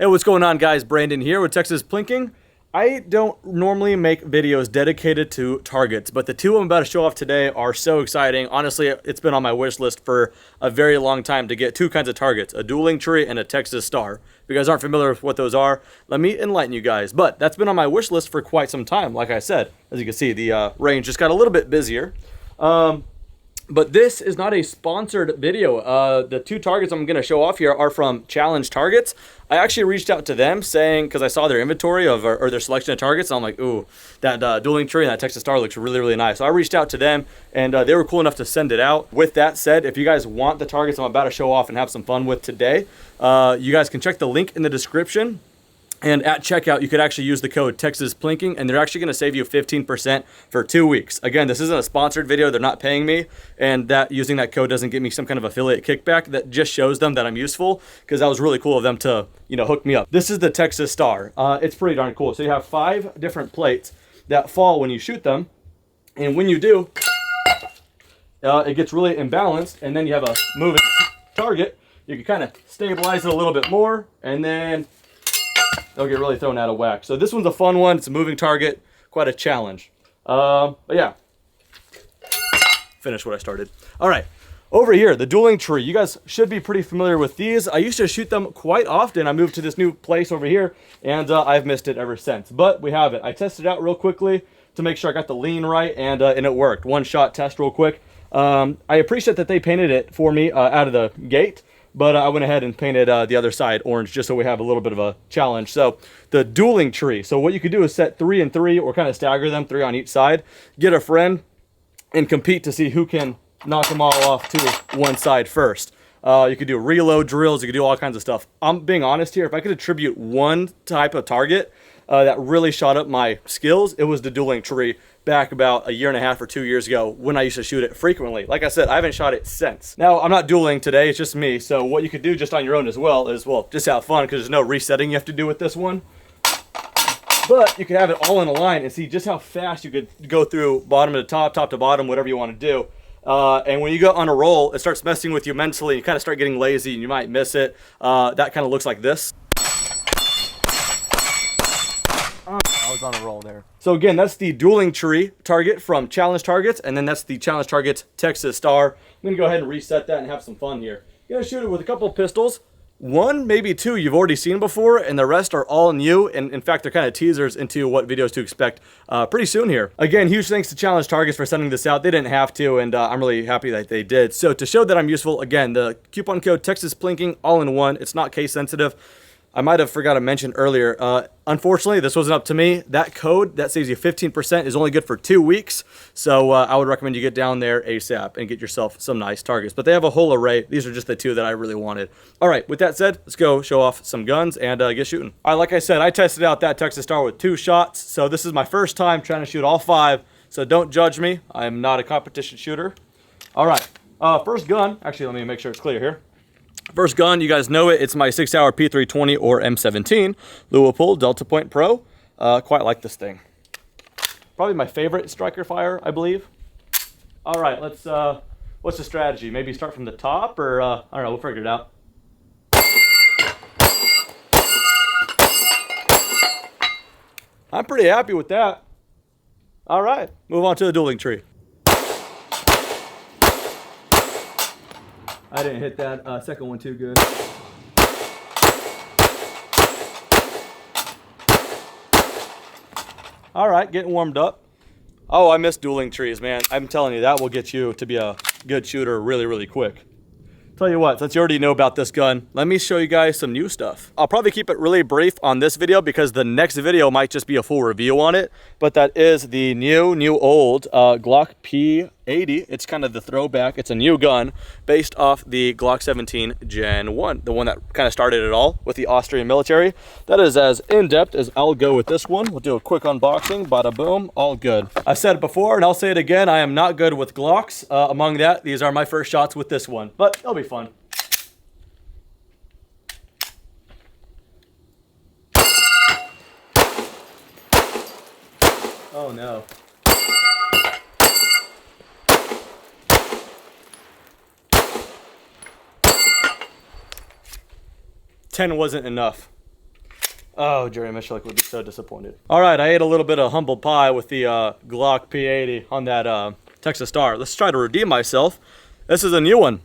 Hey, what's going on, guys? Brandon here with Texas Plinking. I don't normally make videos dedicated to targets, but the two I'm about to show off today are so exciting. Honestly, it's been on my wish list for a very long time to get two kinds of targets, a dueling tree and a Texas Star. If you guys aren't familiar with what those are, let me enlighten you guys. But that's been on my wish list for quite some time. Like I said, as you can see, the range just got a little bit busier. But this is not a sponsored video. The two targets I'm going to show off here are from Challenge Targets. I actually reached out to them saying, because I saw their inventory of or their selection of targets, and I'm like, ooh, that dueling tree and that Texas Star looks really, really nice. So I reached out to them, and they were cool enough to send it out. With that said, if you guys want the targets I'm about to show off and have some fun with today, you guys can check the link in the description. And at checkout, you could actually use the code Texas Plinking, and they're actually going to save you 15% for 2 weeks. Again, this isn't a sponsored video. They're not paying me, and that using that code doesn't get me some kind of affiliate kickback. That just shows them that I'm useful, because that was really cool of them to, hook me up. This is the Texas Star. It's pretty darn cool. So you have 5 different plates that fall when you shoot them, and when you do, it gets really imbalanced, and then you have a moving target. You can kind of stabilize it a little bit more, and then they'll get really thrown out of whack. So this one's a fun one. It's a moving target, quite a challenge. But yeah, finish what I started. All right, over here, the dueling tree. You guys should be pretty familiar with these. I used to shoot them quite often. I moved to this new place over here, and I've missed it ever since. But we have it. I tested it out real quickly to make sure I got the lean right, and it worked. One shot test real quick. I appreciate that they painted it for me out of the gate. But I went ahead and painted the other side orange just so we have a little bit of a challenge. So the dueling tree. So what you could do is set 3 and 3 or kind of stagger them, 3 on each side. Get a friend and compete to see who can knock them all off to one side first. You could do reload drills. You could do all kinds of stuff. I'm being honest here. If I could attribute one type of target that really shot up my skills, it was the dueling tree back about a year and a half or 2 years ago when I used to shoot it frequently. Like I said, I haven't shot it since. Now, I'm not dueling today, it's just me. So what you could do just on your own as well is, well, just have fun, because there's no resetting you have to do with this one. But you can have it all in a line and see just how fast you could go through bottom to top, top to bottom, whatever you want to do. And when you go on a roll, it starts messing with you mentally. You kind of start getting lazy and you might miss it. That kind of looks like this. I was on a roll there. So again, that's the dueling tree target from Challenge Targets, and then that's the Challenge Targets Texas Star. I'm gonna go ahead and reset that and have some fun here. You're gonna shoot it with a couple of pistols. 1, maybe 2 you've already seen before, and the rest are all new. And in fact, they're kind of teasers into what videos to expect pretty soon here. Again, huge thanks to Challenge Targets for sending this out. They didn't have to, and I'm really happy that they did. So to show that I'm useful, again, the coupon code Texas Plinking, all in one. It's not case sensitive. I might have forgot to mention earlier, unfortunately, this wasn't up to me. That code that saves you 15% is only good for 2 weeks. So I would recommend you get down there ASAP and get yourself some nice targets. But they have a whole array. These are just the 2 that I really wanted. All right, with that said, let's go show off some guns and get shooting. All right, like I said, I tested out that Texas Star with 2 shots. So this is my first time trying to shoot all 5. So don't judge me. I'm not a competition shooter. All right, first gun. Actually, let me make sure it's clear here. First gun, you guys know it. It's my 6-hour P320 or M17 Leupold Delta Point Pro. Quite like this thing. Probably my favorite striker fire, I believe. All right, let's. What's the strategy? Maybe start from the top, or I don't know. We'll figure it out. I'm pretty happy with that. All right, move on to the dueling tree. I didn't hit that second one too good. All right, getting warmed up. Oh, I miss dueling trees, man. I'm telling you, that will get you to be a good shooter really, really quick. Tell you what, since you already know about this gun, let me show you guys some new stuff. I'll probably keep it really brief on this video because the next video might just be a full review on it. But that is the new old Glock P80. It's kind of the throwback. It's a new gun based off the Glock 17 Gen 1, the one that kind of started it all with the Austrian military. That is as in-depth as I'll go with this one. We'll do a quick unboxing, bada boom, all good. I've said it before and I'll say it again, I am not good with Glocks. Among that, these are my first shots with this one, but it'll be fun. Oh no. 10 wasn't enough. Oh, Jerry Michalik would be so disappointed. All right, I ate a little bit of humble pie with the Glock P80 on that Texas Star. Let's try to redeem myself. This is a new one.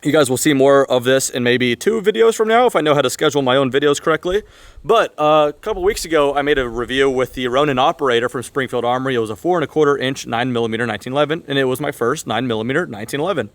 You guys will see more of this in maybe 2 videos from now if I know how to schedule my own videos correctly. But a couple weeks ago, I made a review with the Ronin Operator from Springfield Armory. It was a 4 1/4 inch 9mm 1911, and it was my first 9mm 1911.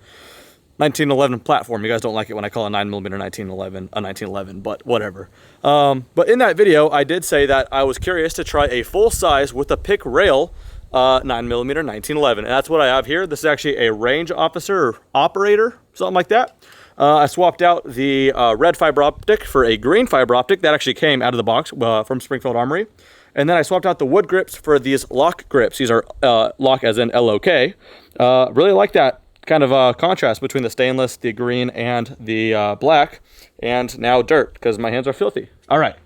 1911 platform. You guys don't like it when I call a 9mm 1911 a 1911, but whatever. But in that video, I did say that I was curious to try a full size with a pick rail 9mm 1911, and that's what I have here. This is actually a range officer or operator, something like that. I swapped out the red fiber optic for a green fiber optic that actually came out of the box from Springfield Armory. And then I swapped out the wood grips for these lock grips. These are lock as in L-O-K. Really like that kind of contrast between the stainless, the green, and the black, and now dirt because my hands are filthy. All right,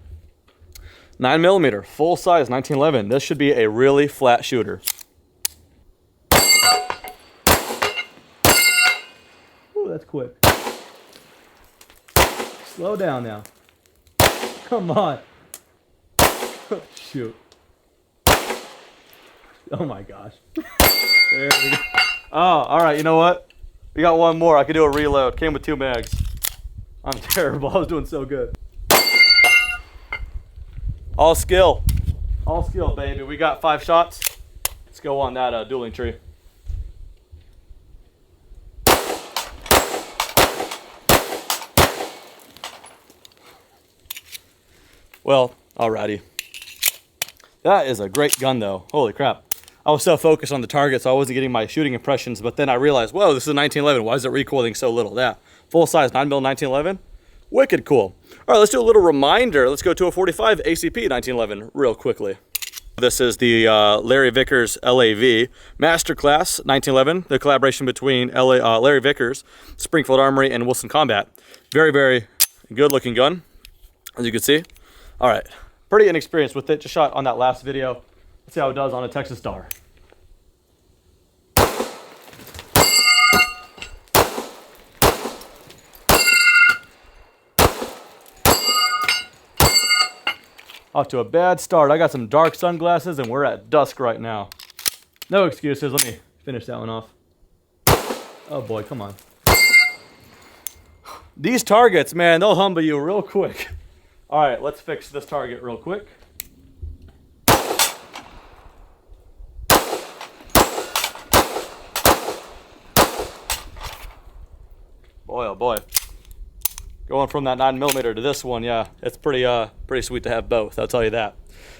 9mm, full size, 1911. This should be a really flat shooter. Ooh, that's quick. Slow down now. Come on. Shoot. Oh my gosh. There we go. Oh, all right, you know what? We got one more. I could do a reload. Came with 2 mags. I'm terrible. I was doing so good. All skill. All skill, baby. We got 5 shots. Let's go on that dueling tree. Well, alrighty. That is a great gun, though. Holy crap. I was so focused on the target, so I wasn't getting my shooting impressions, but then I realized, whoa, this is a 1911. Why is it recoiling so little? Yeah, full size 9mm 1911. Wicked cool. All right, let's do a little reminder. Let's go to a 45 ACP 1911 real quickly. This is the Larry Vickers LAV Masterclass 1911, the collaboration between Larry Vickers, Springfield Armory, and Wilson Combat. Very, very good looking gun, as you can see. All right, pretty inexperienced with it. Just shot on that last video. Let's see how it does on a Texas Star. Off to a bad start. I got some dark sunglasses and we're at dusk right now. No excuses. Let me finish that one off. Oh boy, come on. These targets, man, they'll humble you real quick. All right, let's fix this target real quick. Boy, oh boy. Going from that 9mm to this one, yeah, it's pretty sweet to have both, I'll tell you that.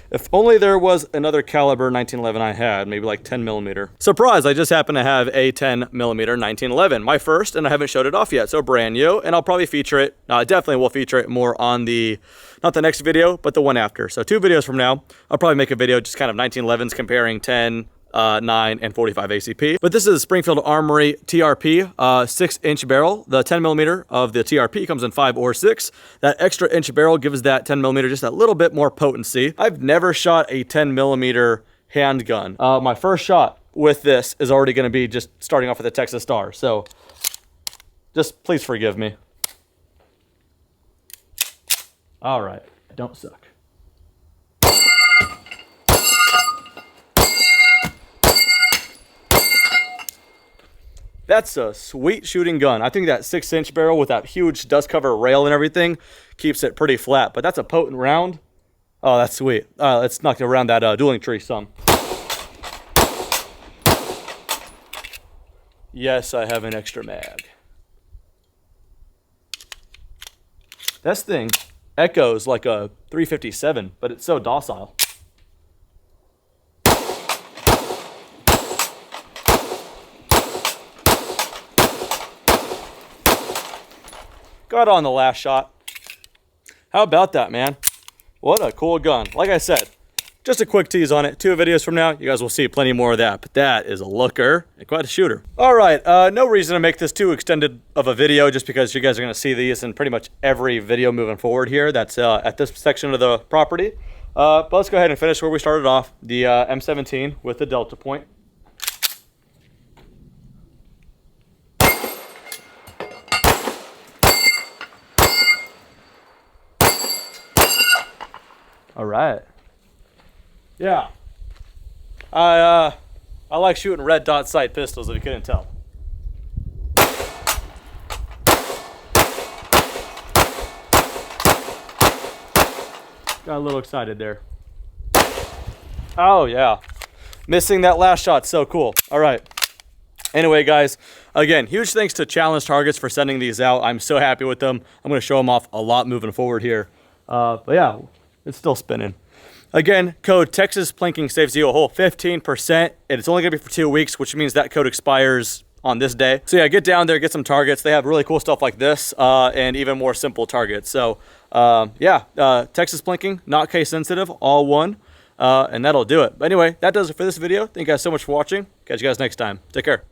If only there was another caliber 1911 I had, maybe like 10mm. Surprise, I just happen to have a 10mm 1911, my first, and I haven't showed it off yet, so brand new, and I'll probably feature it, definitely will feature it more on the, not the next video, but the one after. So 2 videos from now, I'll probably make a video just kind of 1911s comparing 10, 9, and 45 ACP. But this is a Springfield Armory TRP 6-inch barrel. The 10mm of the TRP comes in 5 or 6. That extra inch barrel gives that 10mm just a little bit more potency. I've never shot a 10mm handgun. My first shot with this is already going to be just starting off with a Texas Star. So just please forgive me. All right, I don't suck. That's a sweet shooting gun. I think that 6-inch barrel with that huge dust cover rail and everything keeps it pretty flat, but that's a potent round. Oh, that's sweet. Let's knock around that dueling tree some. Yes, I have an extra mag. This thing echoes like a 357, but it's so docile. Got on the last shot. How about that, man? What a cool gun. Like I said, just a quick tease on it. 2 videos from now, you guys will see plenty more of that. But that is a looker and quite a shooter. All right, no reason to make this too extended of a video just because you guys are going to see these in pretty much every video moving forward here. That's at this section of the property. But let's go ahead and finish where we started off. The M17 with the Delta point. All right. Yeah. I like shooting red dot sight pistols, if you couldn't tell. Got a little excited there. Oh yeah. Missing that last shot, so cool. All right. Anyway, guys, again, huge thanks to Challenge Targets for sending these out. I'm so happy with them. I'm going to show them off a lot moving forward here. But yeah, it's still spinning. Again, code Texas Plinking saves you a whole 15%, and it's only going to be for 2 weeks, which means that code expires on this day. So yeah, get down there, get some targets. They have really cool stuff like this and even more simple targets. So yeah, Texas Plinking, not case sensitive, all one, and that'll do it. But anyway, that does it for this video. Thank you guys so much for watching. Catch you guys next time. Take care.